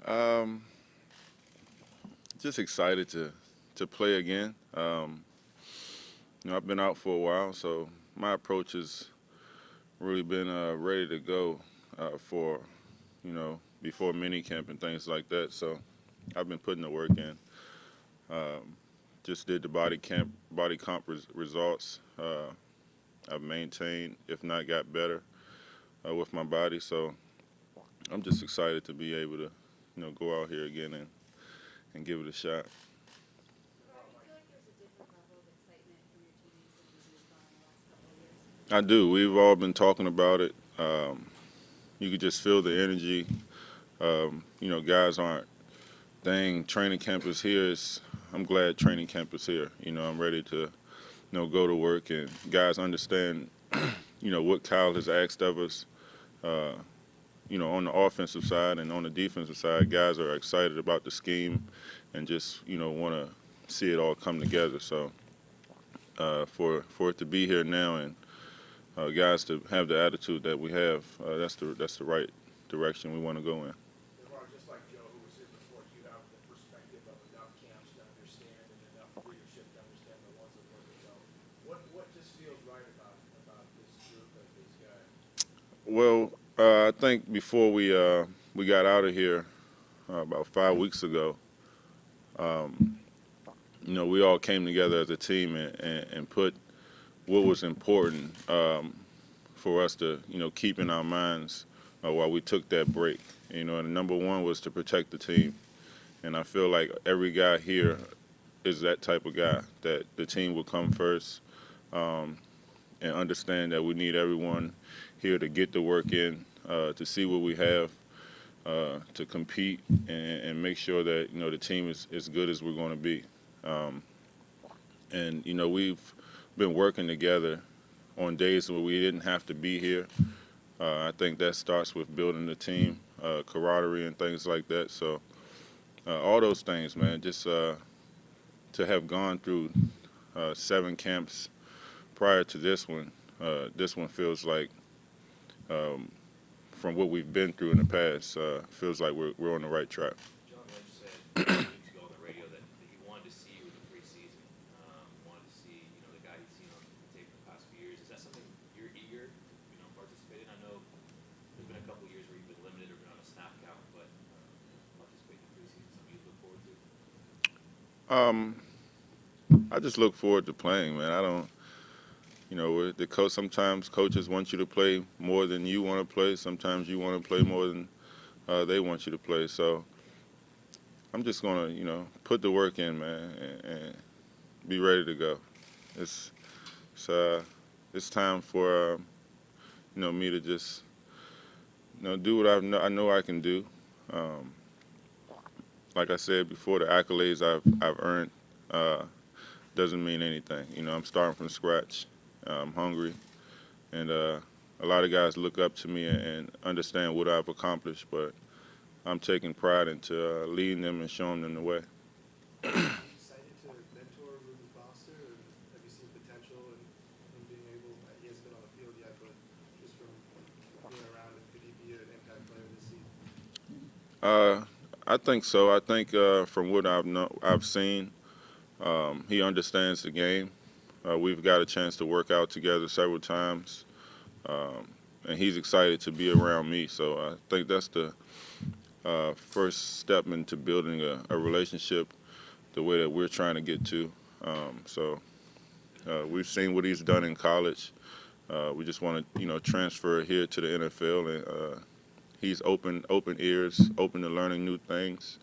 Um, just excited to play again. I've been out for a while, so my approach has really been ready to go for before mini camp and things like that. So I've been putting the work in. Um, just did the body comp results. I've maintained, if not got better, with my body. So I'm just excited to be able to go out here again and give it a shot. Do you feel like there's a different level of excitement from your teammates than maybe you've gone in the last couple of years? I do. We've all been talking about it. You could just feel the energy. Guys aren't, dang, training camp is here. I'm glad training camp is here. I'm ready to, go to work, and guys understand, what Kyle has asked of us. Uh, on the offensive side and on the defensive side, guys are excited about the scheme and just, want to see it all come together. So for it to be here now and guys to have the attitude that we have, that's the right direction we want to go in. NaVorro, just like Joe, who was here before, you have the perspective of enough camps to understand and enough leadership to understand the ones that work as well. What just feels right about this group and these guys? Well, I think before we got out of here about 5 weeks ago, um, we all came together as a team and put what was important for us to keep in our minds while we took that break. And number one was to protect the team. And I feel like every guy here is that type of guy that the team will come first um, and understand that we need everyone here to get the work in, to see what we have, to compete and make sure that the team is as good as we're going to be. Um, and we've been working together on days where we didn't have to be here. I think that starts with building the team, camaraderie, and things like that. So all those things, man, just to have gone through 7 camps prior to this one feels like, um, from what we've been through in the past, feels like we're on the right track. John Lynch said a couple weeks ago on the radio that he wanted to see you in the preseason. Wanted to see, the guy he'd seen on the tape for the past few years. Is that something you're eager, participate in? I know there's been a couple years where you've been limited or been on a snap count, but participate in the preseason, something you look forward to? Um, I just look forward to playing, man. I don't, the coach. Sometimes coaches want you to play more than you want to play. Sometimes you want to play more than they want you to play. So I'm just gonna, put the work in, man, and be ready to go. It's it's it's time for me to just do what I know I can do. Um, like I said before, the accolades I've earned doesn't mean anything. I'm starting from scratch. I'm hungry, and a lot of guys look up to me and understand what I've accomplished. But I'm taking pride into leading them and showing them the way. Are you excited to mentor Ruben Foster, and have you seen potential in being able? He hasn't been on the field yet, but just from being around him, could he be an impact player this season? I think so. I think from what I've seen, he understands the game. We've got a chance to work out together several times, um, and he's excited to be around me. So I think that's the first step into building a relationship the way that we're trying to get to. We've seen what he's done in college. We just want to, transfer it here to the NFL, and he's open ears, open to learning new things,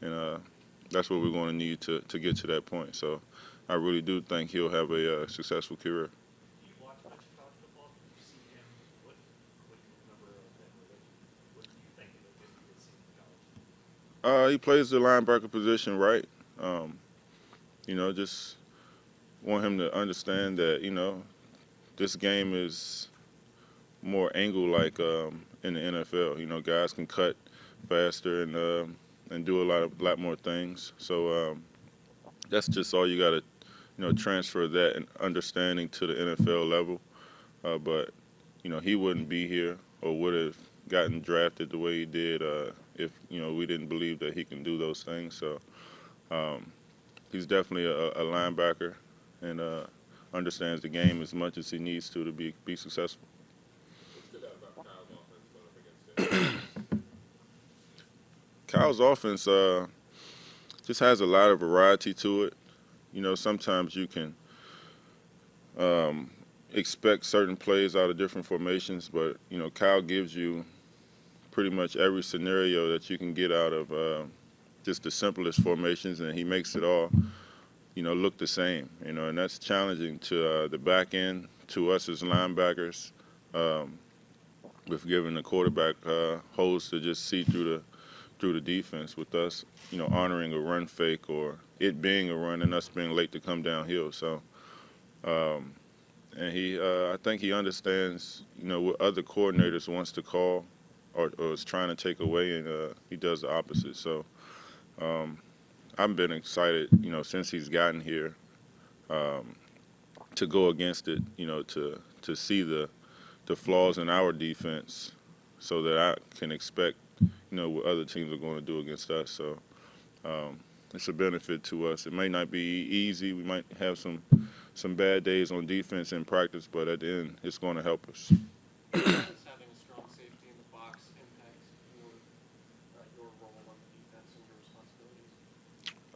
and that's what we're going to need to get to that point. So I really do think he'll have a successful career. Do you watch much college football? Did you see him? What do you remember of him? What do you think of him if you did see him in college? He plays the linebacker position right. Um, just want him to understand that this game is more angle like in the NFL. Guys can cut faster and do a lot more things. So that's just all you got to transfer that and understanding to the NFL level. But he wouldn't be here or would have gotten drafted the way he did if we didn't believe that he can do those things. So he's definitely a linebacker and understands the game as much as he needs to be successful. What stood out about Kyle's offense going up against it? Kyle's offense just has a lot of variety to it. Sometimes you can expect certain plays out of different formations, but Kyle gives you pretty much every scenario that you can get out of just the simplest formations, and he makes it all look the same. And that's challenging to the back end, to us as linebackers, with giving the quarterback holes to just see through the defense. With us, honoring a run fake or it being a run and us being late to come downhill. So. And I think he understands, what other coordinators wants to call or is trying to take away, and he does the opposite. So I've been excited, since he's gotten here, to go against it, to see the flaws in our defense, so that I can expect, what other teams are going to do against us. So it's a benefit to us. It may not be easy. We might have some bad days on defense in practice, but at the end, it's going to help us. How does having a strong safety in the box impact your role on the defense and your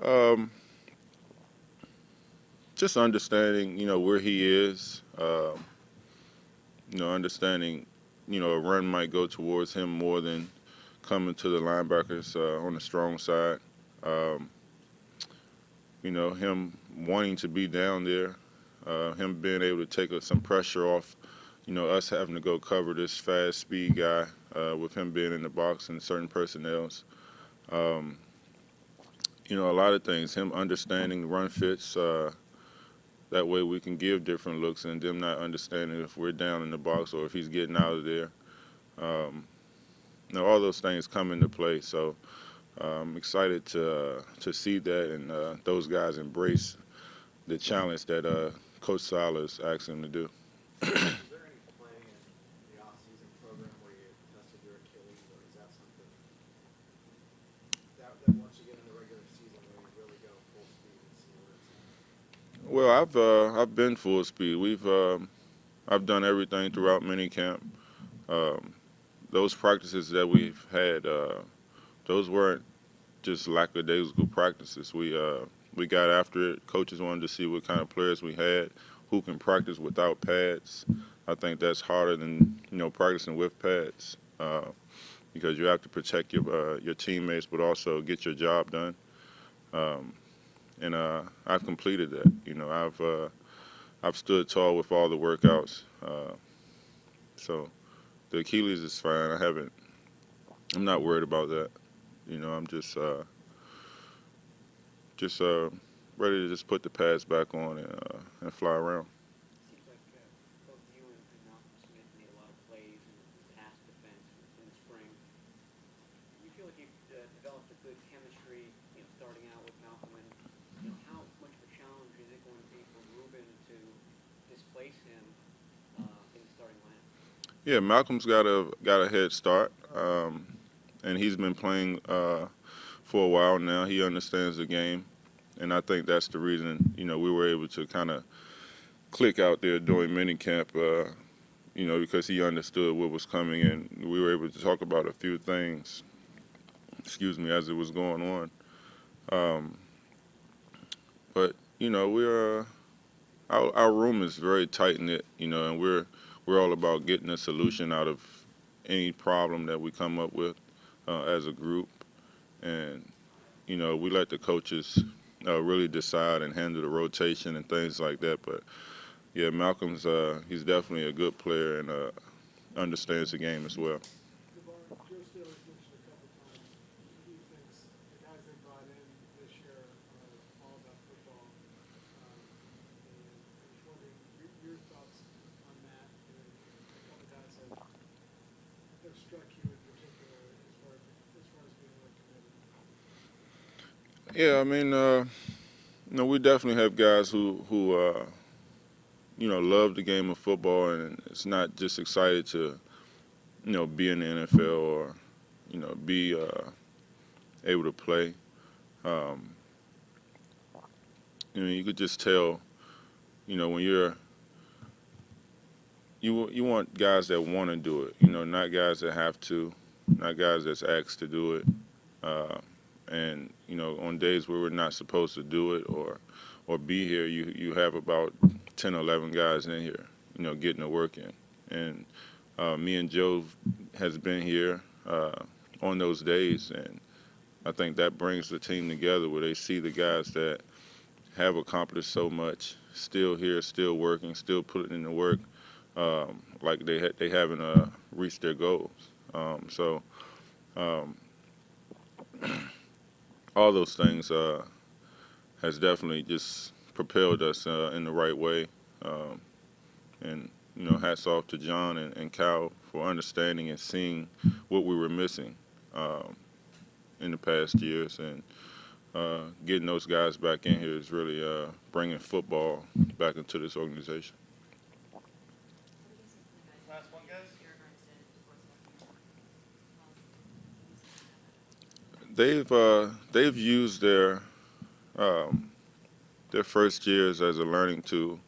responsibilities? Just understanding, where he is, understanding, a run might go towards him more than coming to the linebackers on the strong side. Him wanting to be down there, him being able to take some pressure off, us having to go cover this fast speed guy with him being in the box and certain personnels. A lot of things, him understanding run fits, that way we can give different looks and them not understanding if we're down in the box or if he's getting out of there. All those things come into play. So I'm excited to see that and those guys embrace the challenge that Coach Salas asked him to do. Was there any play in the off-season program where you tested your Achilles, or is that something that once you get in the regular season where you really go full speed and see where it's at? Well, I've been full speed. I've done everything throughout minicamp. Those practices that we've had, those weren't just lackadaisical practices. We got after it. Coaches wanted to see what kind of players we had, who can practice without pads. I think that's harder than practicing with pads, because you have to protect your teammates, but also get your job done. And I've completed that. I've stood tall with all the workouts. So the Achilles is fine. I'm not worried about that. I'm just ready to just put the pads back on and fly around. Seems like both you and Malcolm Smith made a lot of plays in pass defense in the spring. You feel like you've developed a good chemistry, starting out with Malcolm, and how much of a challenge is it going to be for Ruben to displace him in the starting lineup? Yeah, Malcolm's got a head start, and he's been playing for a while now. He understands the game, and I think that's the reason we were able to kind of click out there during minicamp. Because he understood what was coming, and we were able to talk about a few things. As it was going on. But we're our room is very tight knit. And we're all about getting a solution out of any problem that we come up with as a group, and we let the coaches really decide and handle the rotation and things like that. But yeah, Malcolm's he's definitely a good player and understands the game as well. Joe Staley's mentioned a couple times he thinks the guys they brought in this year are all about football. And I was wondering your thoughts on that. And a couple guys have struck you in particular as far as being like committed. Yeah, I mean, we definitely have guys who love the game of football, and it's not just excited to be in the NFL or be able to play. Um, you could just tell, when you want guys that want to do it, not guys that have to, not guys that's asked to do it. And on days where we're not supposed to do it or be here, you have about 10 or 11 guys in here, getting the work in. And me and Joe has been here on those days, and I think that brings the team together where they see the guys that have accomplished so much, still here, still working, still putting in the work, like they haven't reached their goals. So all those things has definitely just propelled us in the right way. Um, and hats off to John and Cal for understanding and seeing what we were missing in the past years, and getting those guys back in here is really bringing football back into this organization. Last one, guys. They've used um, their first years as a learning tool,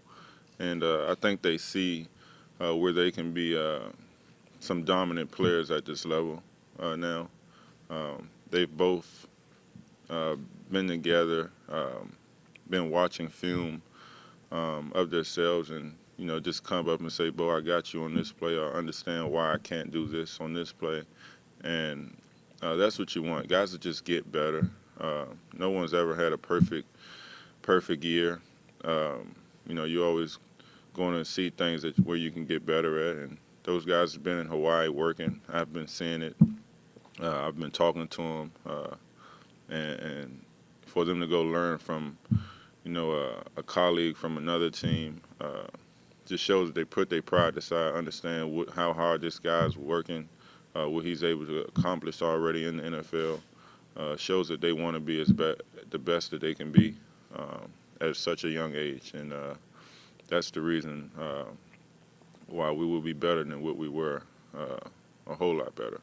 and I think they see where they can be some dominant players at this level now. They've both uh, been together, been watching film of themselves, and just come up and say, "Bo, I got you on this play. I understand why I can't do this on this play," and that's what you want. Guys that just get better. No one's ever had a perfect year. You're always going to see things where you can get better at, and those guys have been in Hawaii working. I've been seeing it. I've been talking to them, and for them to go learn from a colleague from another team just shows that they put their pride aside, understand how hard this guy's working, what he's able to accomplish already in the NFL. Shows that they want to be the best that they can be at such a young age, and that's the reason why we will be better than what we were, a whole lot better.